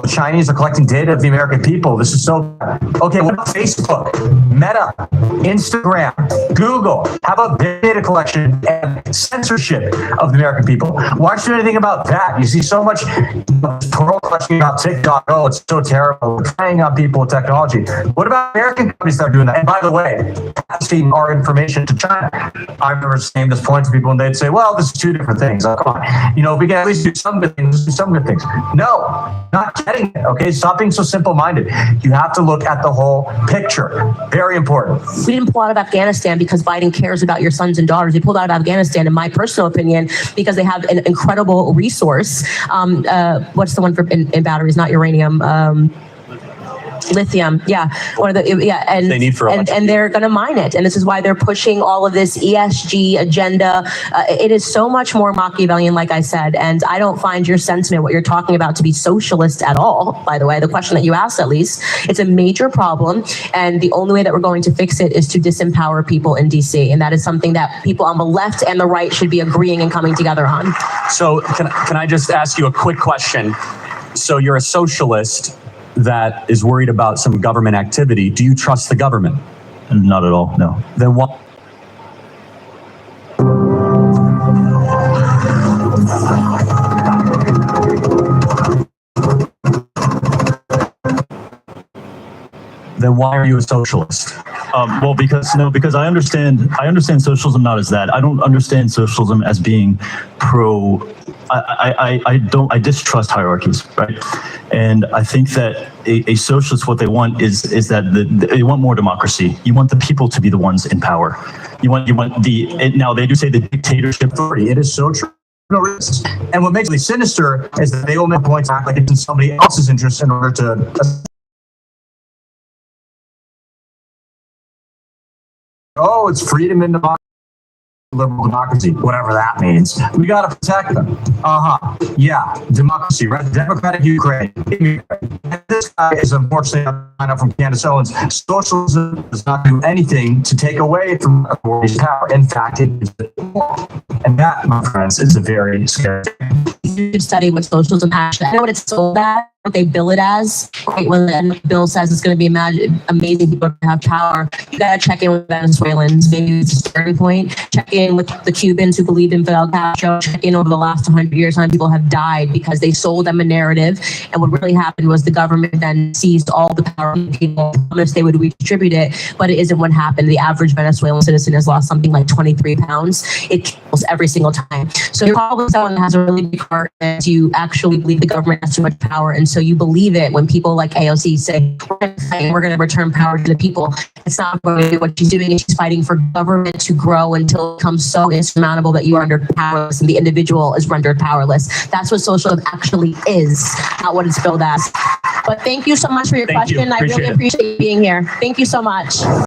the Chinese are collecting data of the American people. This is so okay. What about Facebook, Meta, Instagram, Google? How about data collection and censorship of the American people? Why aren't you doing anything about that? You see so much pearl clutching about TikTok. Oh, it's so terrible. We're preying on people with technology. What about American companies that are doing that? And by the way, passing our information to China. I remember saying this point to people, and they'd say, "Well, this is two different things." Like, come on, if we can at least do some good things, do some good things. No, not getting it. Okay, stop being so simple-minded. You have to look at the whole picture. Very important. We didn't pull out of Afghanistan because Biden cares about your sons and daughters. We pulled out of Afghanistan, in my personal opinion, because they have an incredible resource. What's the one for in batteries? Not uranium. Lithium, and they need for and they're going to mine it, and this is why they're pushing all of this ESG agenda. It is so much more Machiavellian, like I said, and I don't find your sentiment, what you're talking about, to be socialist at all. By the way, the question that you asked, at least, it's a major problem, and the only way that we're going to fix it is to disempower people in DC, and that is something that people on the left and the right should be agreeing and coming together on. So can I just ask you a quick question? So you're a socialist that is worried about some government activity. Do you trust the government? Not at all, no. Then what? Then why are you a socialist? Well, because I understand socialism not as that. I don't understand socialism as being pro. I distrust hierarchies, right? And I think that a socialist, what they want is that they want more democracy. You want the people to be the ones in power. Now they do say the dictatorship. It is so true. No risks. And what makes it sinister is that they will make points act like it's in somebody else's interest in order to. Oh, it's freedom and democracy, liberal democracy, whatever that means. We got to protect them. Yeah, democracy, right? Democratic Ukraine. And this guy is unfortunately not from Candace Owens. Socialism does not do anything to take away from authority's power. In fact, it is more. And that, my friends, is a very scary thing. You study what socialism actually. I know what it's sold at. What they bill it as, right? When the bill says it's going to be amazing people to have power, you got to check in with Venezuelans. Maybe it's a starting point. Check in with the Cubans who believed in Fidel Castro. Check in over the last 100 years. How many people have died because they sold them a narrative. And what really happened was the government then seized all the power from people, promised they would redistribute it, but it isn't what happened. The average Venezuelan citizen has lost something like 23 pounds. It kills every single time. So you're probably someone that has a really big heart and you actually believe the government has too much power. And so you believe it when people like AOC say, we're going to return power to the people. It's not what she's doing. She's fighting for government to grow until it becomes so insurmountable that you are rendered powerless and the individual is rendered powerless. That's what socialism actually is, not what it's billed as. But thank you so much for your question. I really appreciate you being here. Thank you so much.